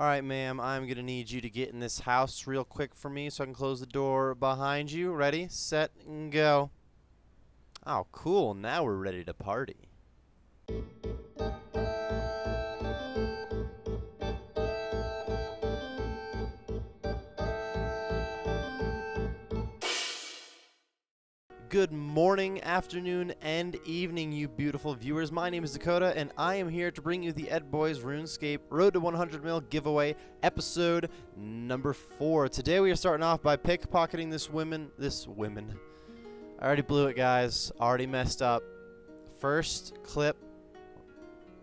Alright, ma'am, I'm gonna need you to get in this house real quick for me so I can close the door behind you. Ready, set, and go. Oh, cool. Now we're ready to party. Good morning, afternoon, and evening, you beautiful viewers. My name is Dakota, and I am here to bring you the Ed Boys Runescape Road to 100 Mil giveaway episode number 4. Today we are starting off by pickpocketing this woman. I already blew it, guys. Already messed up. First clip.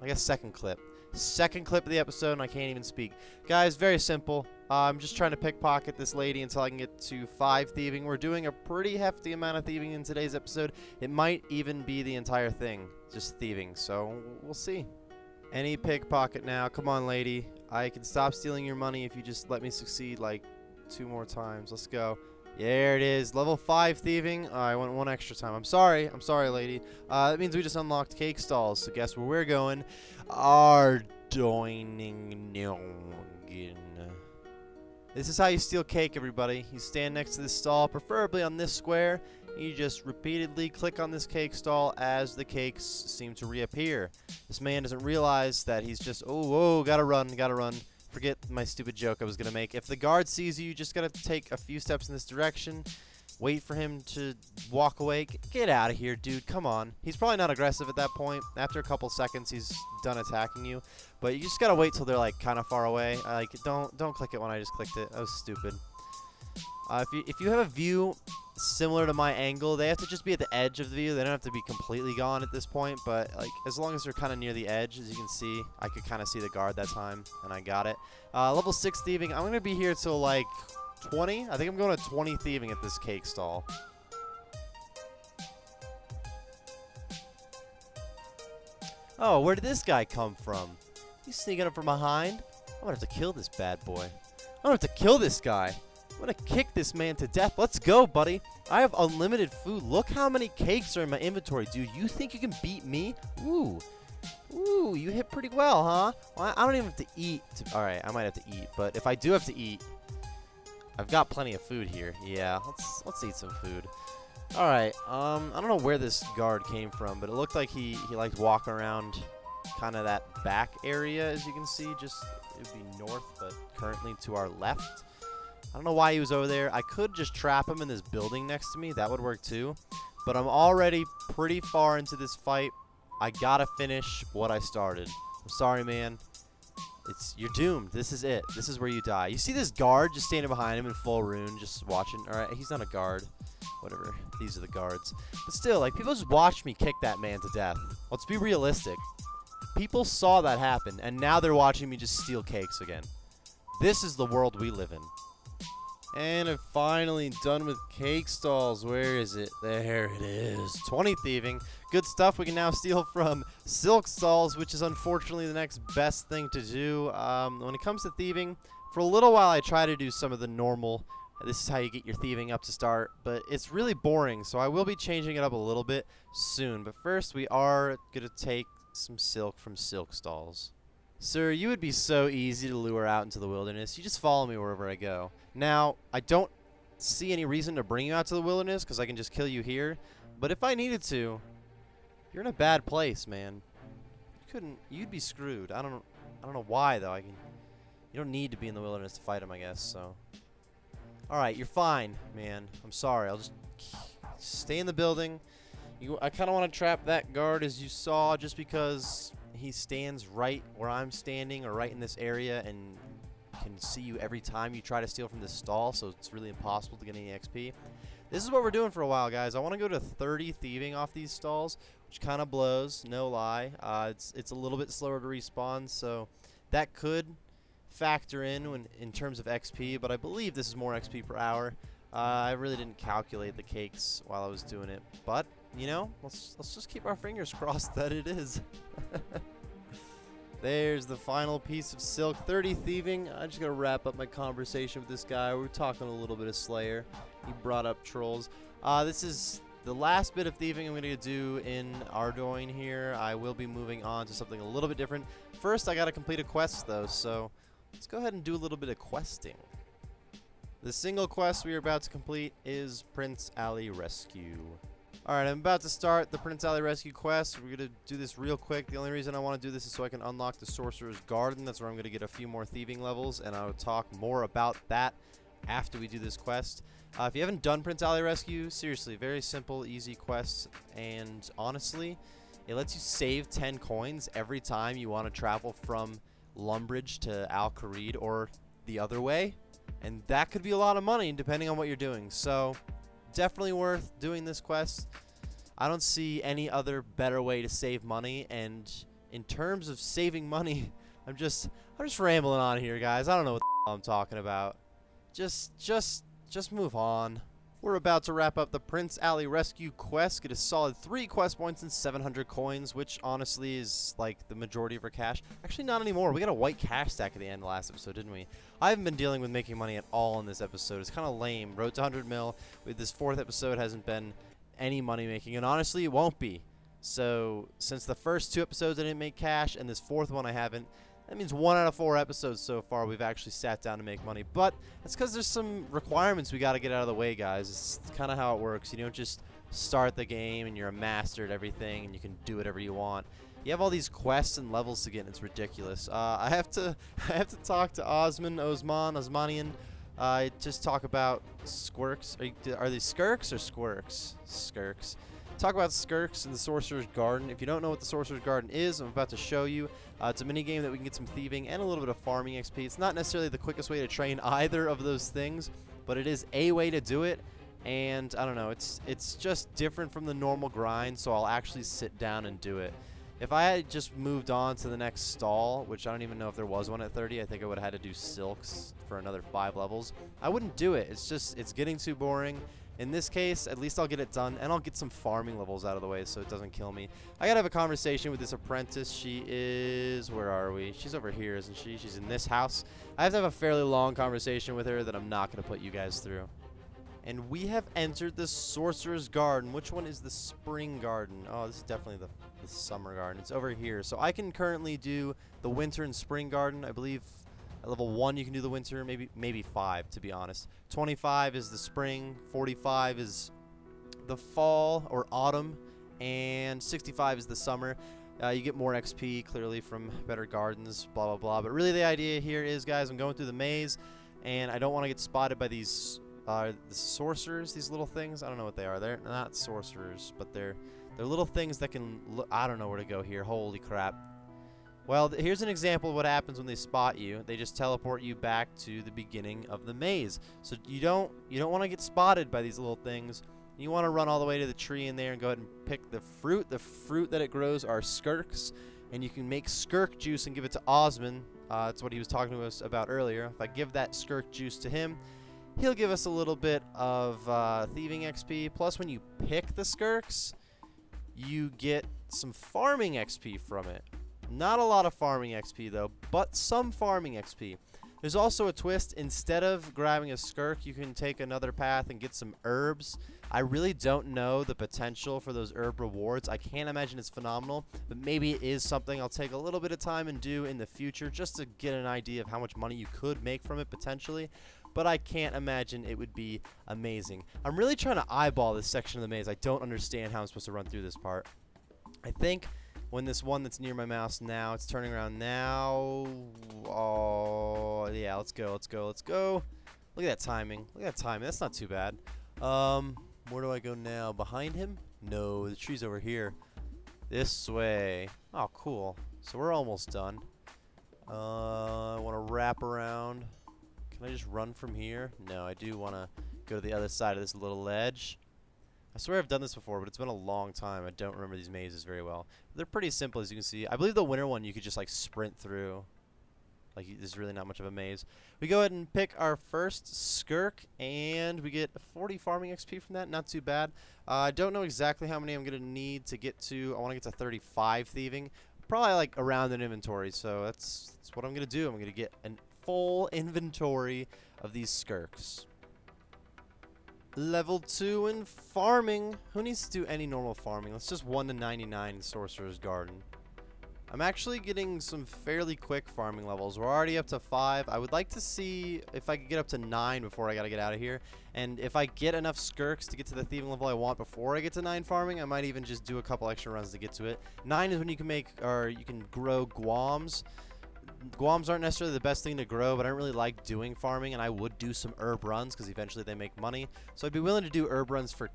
I guess second clip. Second clip of the episode, and I can't even speak. Guys, very simple. I'm just trying to pickpocket this lady until I can get to 5 thieving. We're doing a pretty hefty amount of thieving in today's episode. It might even be the entire thing, just thieving, so we'll see. Any pickpocket now. Come on, lady. I can stop stealing your money if you just let me succeed like 2 more times. Let's go. There it is. Level 5 thieving. I went 1 extra time. I'm sorry, lady. That means we just unlocked cake stalls, so guess where we're going? This is how you steal cake, everybody. You stand next to this stall, preferably on this square. You just repeatedly click on this cake stall as the cakes seem to reappear. This man doesn't realize that he's just, oh, gotta run. Forget my stupid joke I was gonna make. If the guard sees you, you just gotta take a few steps in this direction. Wait for him to walk away. Get out of here, dude. Come on. He's probably not aggressive at that point. After a couple seconds, he's done attacking you. But you just gotta wait till they're like kind of far away. Like don't click it when I just clicked it. That was stupid. If you have a view similar to my angle, they have to just be at the edge of the view. They don't have to be completely gone at this point. But like as long as they're kind of near the edge, as you can see, I could kind of see the guard that time, and I got it. Level 6 thieving. I'm gonna be here till like 20? I think I'm going to 20 thieving at this cake stall. Oh, where did this guy come from? He's sneaking up from behind. I'm going to have to kill this bad boy. I'm going to have to kill this guy. I'm going to kick this man to death. Let's go, buddy. I have unlimited food. Look how many cakes are in my inventory. Dude, you think you can beat me? Ooh. Ooh, you hit pretty well, huh? Well, I don't even have to eat. Alright, I might have to eat. But if I do have to eat, I've got plenty of food here. Yeah, let's eat some food. All right. I don't know where this guard came from, but it looked like he liked walking around kind of that back area, as you can see. Just it would be north, but currently to our left. I don't know why he was over there. I could just trap him in this building next to me. That would work too. But I'm already pretty far into this fight. I gotta finish what I started. I'm sorry, man. You're doomed. This is it. This is where you die. You see this guard just standing behind him in full rune, just watching. All right, he's not a guard. Whatever. These are the guards. But still, like, people just watched me kick that man to death. Let's be realistic. People saw that happen, and now they're watching me just steal cakes again. This is the world we live in. And I'm finally done with cake stalls. Where is it? There it is. 20 thieving. Good stuff. We can now steal from silk stalls, which is unfortunately the next best thing to do. When it comes to thieving, for a little while I try to do some of the normal. This is how you get your thieving up to start, but it's really boring, so I will be changing it up a little bit soon. But first, we are going to take some silk from silk stalls. Sir, you would be so easy to lure out into the wilderness. You just follow me wherever I go. Now, I don't see any reason to bring you out to the wilderness because I can just kill you here. But if I needed to, you're in a bad place, man. You'd be screwed. I don't know why though. You don't need to be in the wilderness to fight him, I guess. So, all right, you're fine, man. I'm sorry. I'll just stay in the building. I kind of want to trap that guard, as you saw, just because he stands right where I'm standing or right in this area and can see you every time you try to steal from this stall, so it's really impossible to get any XP. This is what we're doing for a while, guys. I want to go to 30 thieving off these stalls, which kind of blows, no lie. It's a little bit slower to respawn, so that could factor in terms of XP, but I believe this is more XP per hour. I really didn't calculate the cakes while I was doing it, but you know, let's just keep our fingers crossed that it is. There's the final piece of silk. 30 thieving. I just gotta wrap up my conversation with this guy. We were talking a little bit of Slayer. He brought up trolls. This is the last bit of thieving I'm gonna do in Ardoin here. I will be moving on to something a little bit different. First, I gotta complete a quest though, so let's go ahead and do a little bit of questing. The single quest we are about to complete is Prince Alley Rescue. Alright, I'm about to start the Prince Alley Rescue quest. We're going to do this real quick. The only reason I want to do this is so I can unlock the Sorcerer's Garden. That's where I'm going to get a few more thieving levels, and I'll talk more about that after we do this quest. If you haven't done Prince Alley Rescue, seriously, very simple, easy quest, and honestly, it lets you save 10 coins every time you want to travel from Lumbridge to Al Kharid or the other way, and that could be a lot of money depending on what you're doing. So definitely worth doing this quest. I don't see any other better way to save money, and in terms of saving money, I'm just rambling on here, guys. I don't know what the I'm talking about. Just move on. We're about to wrap up the Prince Alley Rescue quest, get a solid 3 quest points and 700 coins, which honestly is like the majority of our cash. Actually, not anymore. We got a white cash stack at the end of last episode, didn't we? I haven't been dealing with making money at all in this episode. It's kind of lame. Road to 100 mil. With this 4th episode hasn't been any money making, and honestly, it won't be. So, since the first 2 episodes I didn't make cash, and this 4th one I haven't, that means 1 out of 4 episodes so far we've actually sat down to make money. But that's because there's some requirements we got to get out of the way, guys. It's kind of how it works. You don't just start the game and you're a master at everything and you can do whatever you want. You have all these quests and levels to get, and it's ridiculous. I have to talk to Osmanian. Just talk about squirks. Are they skirks or squirks? Skirks. Talk about skirks in the Sorcerer's Garden. If you don't know what the Sorcerer's Garden is, I'm about to show you. It's a minigame that we can get some thieving and a little bit of farming XP. It's not necessarily the quickest way to train either of those things, but it is a way to do it. And I don't know, it's just different from the normal grind, so I'll actually sit down and do it. If I had just moved on to the next stall, which I don't even know if there was one at 30, I think I would have had to do silks for another 5 levels. I wouldn't do it. It's getting too boring. In this case, at least I'll get it done, and I'll get some farming levels out of the way so it doesn't kill me. I gotta have a conversation with this apprentice. She is... Where are we? She's over here, isn't she? She's in this house. I have to have a fairly long conversation with her that I'm not gonna put you guys through. And we have entered the Sorcerer's Garden. Which one is the Spring Garden? Oh, this is definitely the Summer Garden. It's over here. So I can currently do the Winter and Spring Garden. I believe at level 1 you can do the Winter, maybe 5 to be honest. 25 is the Spring, 45 is the Fall or Autumn, and 65 is the Summer. You get more XP clearly from better gardens, blah blah blah. But really the idea here is, guys, I'm going through the maze, and I don't want to get spotted by these the sorcerers, these little things. I don't know what they are. They're not sorcerers, but they're little things that can look. I don't know where to go here. Holy crap. Well, here's an example of what happens when they spot you. They just teleport you back to the beginning of the maze. So you don't want to get spotted by these little things. You want to run all the way to the tree in there and go ahead and pick the fruit. The fruit that it grows are skirks, and you can make skirk juice and give it to Osman. That's what he was talking to us about earlier. If I give that skirk juice to him, he'll give us a little bit of thieving XP. Plus, when you pick the skirks, you get some farming XP from it. Not a lot of farming XP though, but some farming XP. There's also a twist. Instead of grabbing a skirk, you can take another path and get some herbs. I really don't know the potential for those herb rewards. I can't imagine it's phenomenal, but maybe it is something I'll take a little bit of time and do in the future just to get an idea of how much money you could make from it potentially. But I can't imagine it would be amazing. I'm really trying to eyeball this section of the maze. I don't understand how I'm supposed to run through this part. I think when this one that's near my mouse now, it's turning around now. Oh, yeah, let's go. Look at that timing. That's not too bad. Where do I go now? Behind him? No, the tree's over here. This way. Oh, cool. So we're almost done. I want to wrap around. Can I just run from here? No, I do want to go to the other side of this little ledge. I swear I've done this before, but it's been a long time. I don't remember these mazes very well. They're pretty simple, as you can see. I believe the winter one you could just like sprint through. Like, there's really not much of a maze. We go ahead and pick our first skirk, and we get 40 farming XP from that. Not too bad. I don't know exactly how many I'm going to need to get to. I want to get to 35 thieving. Probably like around an inventory, so that's what I'm going to do. I'm going to get a full inventory of these skirks. Level 2 in farming. Who needs to do any normal farming? Let's just 1 to 99 in Sorcerer's Garden. I'm actually getting some fairly quick farming levels. We're already up to 5. I would like to see if I could get up to 9 before I gotta get out of here. And if I get enough skirks to get to the thieving level I want before I get to 9 farming, I might even just do a couple extra runs to get to it. 9 is when you can make, or you can grow guams. Guams aren't necessarily the best thing to grow, but I don't really like doing farming, and I would do some herb runs because eventually they make money. So I'd be willing to do herb runs for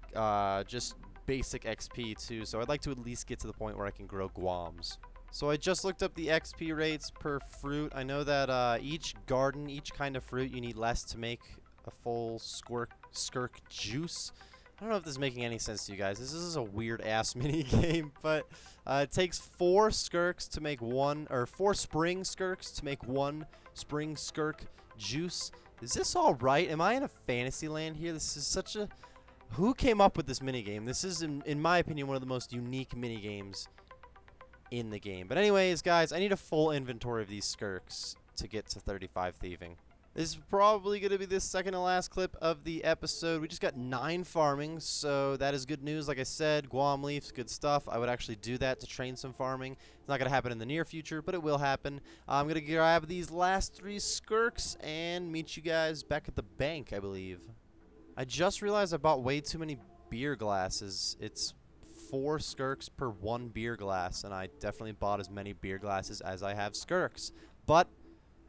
just basic XP too. So I'd like to at least get to the point where I can grow guams. So I just looked up the XP rates per fruit. I know that each garden, each kind of fruit, you need less to make a full skirk juice. I don't know if this is making any sense to you guys. This is a weird-ass mini game, but it takes 4 skirks to make 1, or 4 spring skirks to make 1 spring skirk juice. Is this all right? Am I in a fantasy land here? This is such a... Who came up with this mini game? This is, in my opinion, one of the most unique mini games in the game. But anyways, guys, I need a full inventory of these skirks to get to 35 thieving. This is probably going to be the second to last clip of the episode. We just got 9 farming, so that is good news. Like I said, Guam leaves, good stuff. I would actually do that to train some farming. It's not going to happen in the near future, but it will happen. I'm going to grab these last 3 skirks and meet you guys back at the bank, I believe. I just realized I bought way too many beer glasses. It's 4 skirks per 1 beer glass, and I definitely bought as many beer glasses as I have skirks. But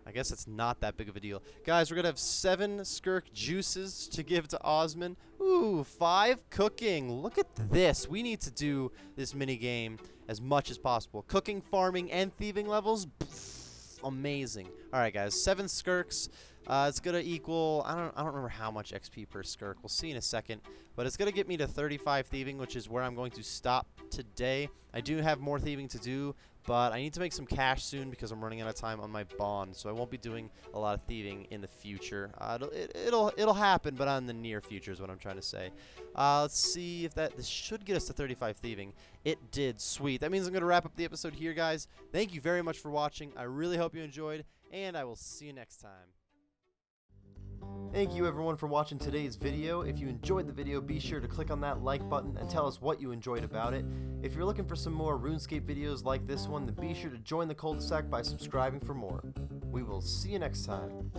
I guess it's not that big of a deal. Guys, we're going to have 7 skirk juices to give to Osman. Ooh, 5 cooking. Look at this. We need to do this mini game as much as possible. Cooking, farming, and thieving levels. Pff, amazing. All right, guys, 7 skirks. It's going to equal, I don't remember how much XP per skirk. We'll see in a second. But it's going to get me to 35 thieving, which is where I'm going to stop today. I do have more thieving to do, but I need to make some cash soon because I'm running out of time on my bond. So I won't be doing a lot of thieving in the future. It'll happen, but not in the near future is what I'm trying to say. Let's see if this should get us to 35 thieving. It did. Sweet. That means I'm going to wrap up the episode here, guys. Thank you very much for watching. I really hope you enjoyed, and I will see you next time. Thank you everyone for watching today's video. If you enjoyed the video, be sure to click on that like button and tell us what you enjoyed about it. If you're looking for some more RuneScape videos like this one, then be sure to join the cul-de-sac by subscribing for more. We will see you next time.